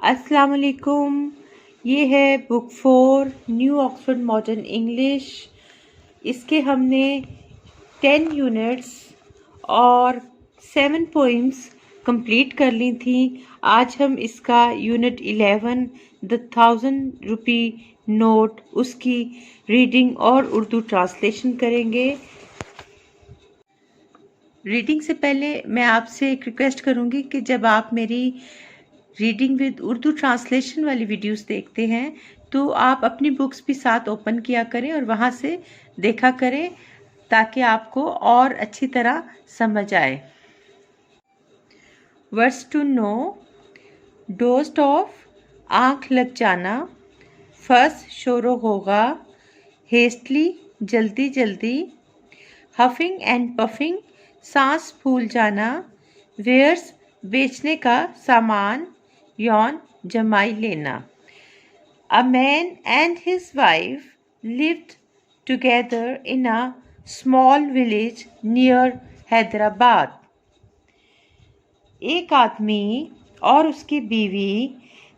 अस्सलाम वालेकुम। ये है book 4 new Oxford modern English. इसके हमने 10 यूनिट्स और 7 पोइम्स कंप्लीट कर ली थी। आज हम इसका यूनिट 11 द 1000 रुपी नोट उसकी रीडिंग और उर्दू ट्रांसलेशन करेंगे। रीडिंग से पहले मैं आपसे एक रिक्वेस्ट करूंगी कि जब आप मेरी रीडिंग विद उर्दू ट्रांसलेशन वाली वीडियोस देखते हैं तो आप अपनी बुक्स भी साथ ओपन किया करें और वहाँ से देखा करें ताकि आपको और अच्छी तरह समझ आए। Words to know: dozed off, आँख लग जाना, फर्स्ट शोरो होगा, हेस्टली जल्दी जल्दी, हफिंग एंड पफिंग सांस फूल जाना, वेयर्स बेचने का सामान, यौन जमाई लेना। A man and his wife lived together in a small village near Hyderabad. एक आदमी और उसकी बीवी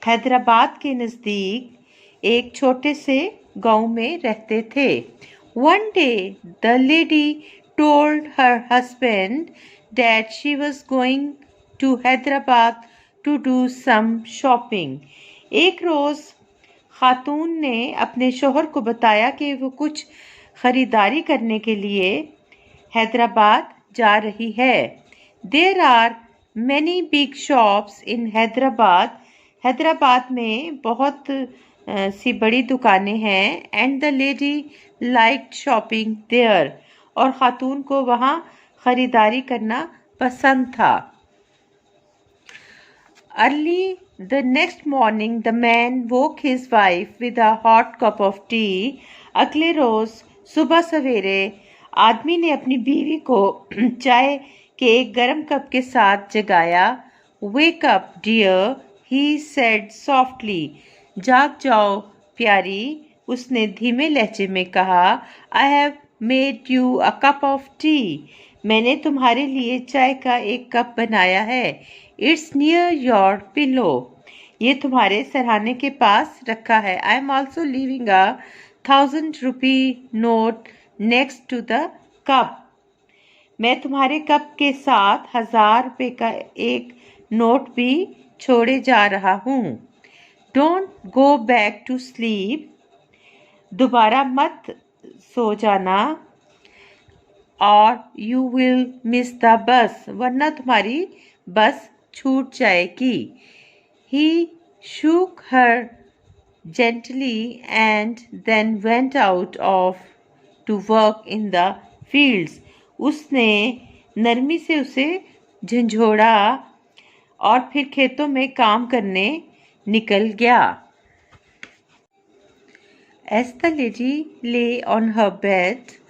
हैदराबाद के नज़दीक एक छोटे से गांव में रहते थे। One day the lady told her husband that she was going to Hyderabad to do some shopping. एक रोज़ खातून ने अपने शोहर को बताया कि वो कुछ ख़रीदारी करने के लिए हैदराबाद जा रही है। There are many big shops in Hyderabad. Hyderabad में बहुत सी बड़ी दुकानें हैं। And the lady liked shopping there। और खातून को वहाँ ख़रीदारी करना पसंद था। Early the next morning the man woke his wife with a hot cup of tea। अगले रोज सुबह सवेरे आदमी ने अपनी बीवी को चाय के एक गर्म कप के साथ जगाया। Wake up dear, he said softly। जाग जाओ प्यारी, उसने धीमे लहजे में कहा। I have made you a cup of tea। मैंने तुम्हारे लिए चाय का एक कप बनाया है। It's near your pillow। ये तुम्हारे सरहाने के पास रखा है। I am also leaving a 1000 rupee note next to the cup। मैं तुम्हारे कप के साथ 1000 रुपए का एक नोट भी छोड़े जा रहा हूँ। Don't go back to sleep। दोबारा मत सो जाना। और you will miss the bus। वरना तुम्हारी बस छूट जाएगी। He shook her gently and then went out to work in the fields। उसने नरमी से उसे झंझोड़ा और फिर खेतों में काम करने निकल गया। As the lady lay on her bed।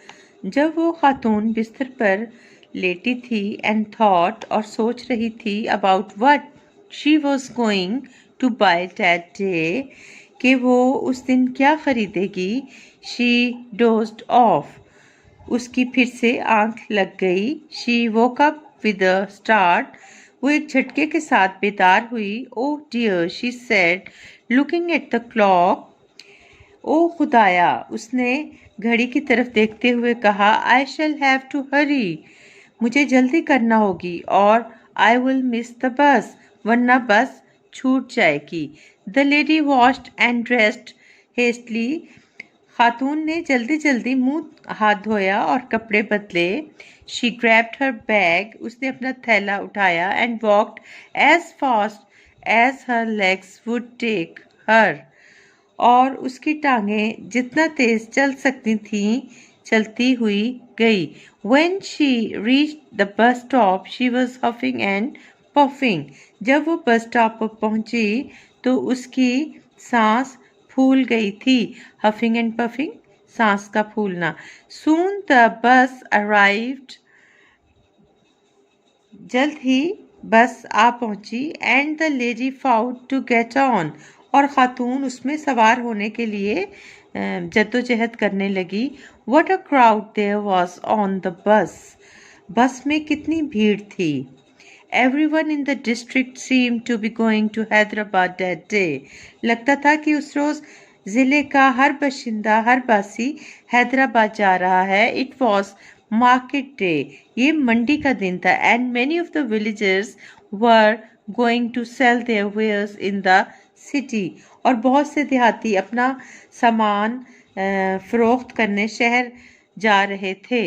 जब वो खातून बिस्तर पर लेटी थी and thought और सोच रही थी about what she was going to buy that day कि वो उस दिन क्या खरीदेगी। she dozed off। उसकी फिर से आंख लग गई। she woke up with a start। वो एक झटके के साथ बेदार हुई। oh dear, she said looking at the clock। ओ खुदाया, उसने घड़ी की तरफ देखते हुए कहा। आई शैल हैव टू हरी। मुझे जल्दी करना होगी और I will miss the bus. वरना बस छूट जाएगी। The lady washed and dressed hastily. खातून ने जल्दी जल्दी मुंह हाथ धोया और कपड़े बदले। She grabbed her bag. उसने अपना थैला उठाया and walked as fast as her legs would take her. और उसकी टांगें जितना तेज चल सकती थीं चलती हुई गई। When she reached the bus stop, she was huffing and puffing। जब वो बस स्टॉप पर पहुंची तो उसकी सांस फूल गई थी। Huffing and puffing, सांस का फूलना। Soon the bus arrived। जल्द ही बस आ पहुंची। And the lady fought to get on। और खातून उसमें सवार होने के लिए जद्दोजहद करने लगी। What a crowd there was on the bus। बस में कितनी भीड़ थी। Everyone in the district seemed to be going to Hyderabad that day. लगता था कि उस रोज जिले का हर बशिंदा हर बासी हैदराबाद जा रहा है. It was market day. ये मंडी का दिन था. And many of the villagers were going to sell their wares in the city. और बहुत से देहाती अपना सामान फरोख्त करने शहर जा रहे थे.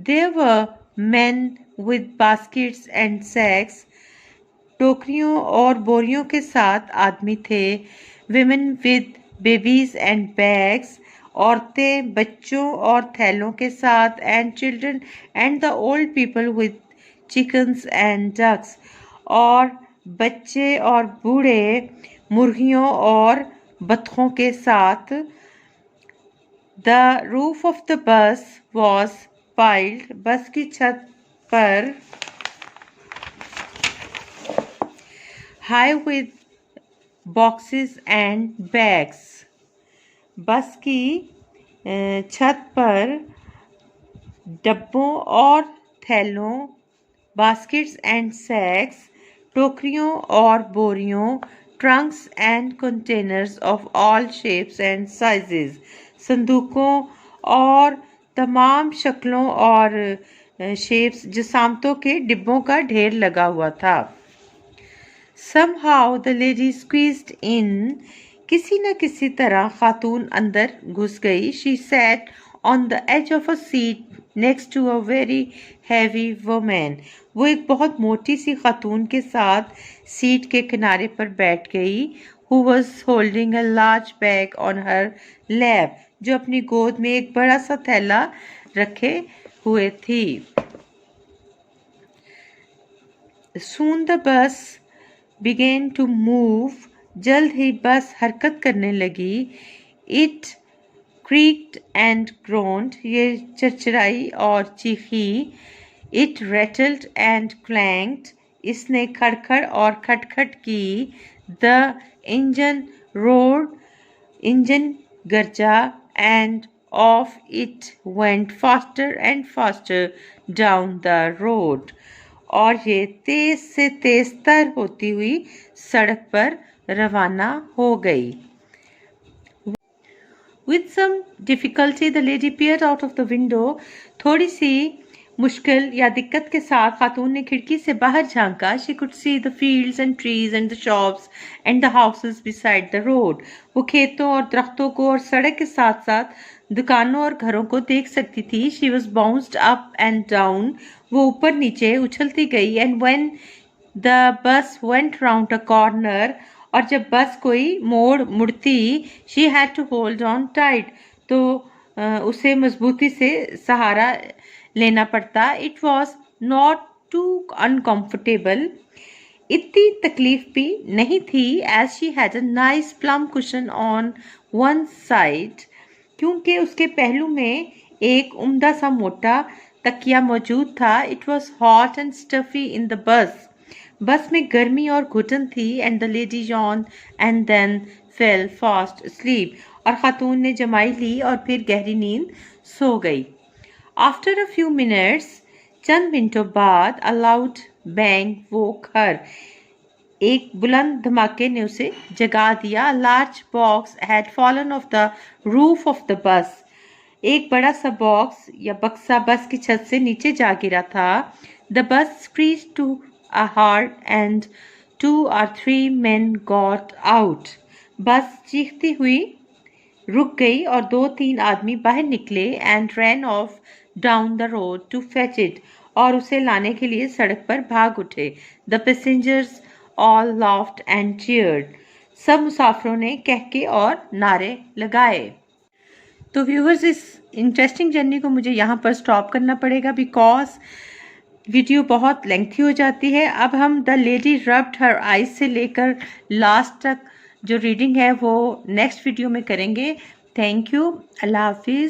There were men with baskets and sacks. टोकरियों और बोरियों के साथ आदमी थे. Women with babies and bags. औरतें बच्चों और थैलों के साथ. And children and the old people with chickens and ducks. और बच्चे और बूढ़े मुर्गियों और बत्तखों के साथ. The roof of the bus was piled. बस की छत पर high with boxes and bags. बस की छत पर डब्बों और थैलों, baskets and sacks, टोकरियों और बोरियों, trunks and containers of all shapes and sizes, संदूकों और तमाम शक्लों और शेप्स जसामतों के डिब्बों का ढेर लगा हुआ था. Somehow the lady squeezed in. किसी न किसी तरह खातून अंदर घुस गई. She sat on the edge of a seat next to a very heavy woman. वो एक बहुत मोटी सी खातून के साथ सीट के किनारे पर बैठ गई. Who was holding a large bag on her lap. जो अपनी गोद में एक बड़ा सा थैला रखे हुए थी. Soon the bus began to move. जल्द ही बस हरकत करने लगी. It creaked and groaned. ये चरचराई और चीखी. It rattled and clanged. इसने खड़खड़ और खटखट की. The engine roared. इंजन गरजा and off it went faster and faster down the road. और ये तेज से तेज तर होती हुई सड़क पर रवाना हो गई. With some difficulty the lady peered out of the window. थोड़ी सी मुश्किल या दिक्कत के साथ खातून ने खिड़की से बाहर झांका. She could see the fields and trees and the shops and the houses beside the road. वो खेतों और दरख्तों को और सड़क के साथ साथ दुकानों और घरों को देख सकती थी. She was bounced up and down. वो ऊपर नीचे उछलती गई. And when the bus went round a corner, और जब बस कोई मोड़ मुड़ती, she had to hold on tight. तो उसे मजबूती से सहारा लेना पड़ता. It was not too uncomfortable. इतनी तकलीफ भी नहीं थी. As she had a nice plum cushion on one side. क्योंकि उसके पहलू में एक उम्दा सा मोटा तकिया मौजूद था. It was hot and stuffy in the bus. बस में गर्मी और घुटन थी. And the lady yawned and then fell fast asleep. और खातून ने जमाई ली और फिर गहरी नींद सो गई. After a few minutes, चंद मिनटों बाद, a loud bang woke her. एक बुलंद धमाके ने उसे जगा दिया. A large box had fallen off the roof of the bus. एक बड़ा सा बॉक्स या बक्सा बस की छत से नीचे जा गिरा था. The bus screeched to a halt and 2 or 3 men got out. बस चीखती हुई रुक गई और 2-3 आदमी बाहर निकले. And ran off down the road to fetch it. और उसे लाने के लिए सड़क पर भाग उठे. The passengers all laughed and cheered. सब मुसाफिरों ने कहके और नारे लगाए. तो व्यूअर्स, इस इंटरेस्टिंग जर्नी को मुझे यहाँ पर स्टॉप करना पड़ेगा बिकॉज वीडियो बहुत लेंथी हो जाती है. अब हम the lady rubbed her eyes से लेकर लास्ट तक जो रीडिंग है वो नेक्स्ट वीडियो में करेंगे. Thank you. अल्लाह हाफिज़.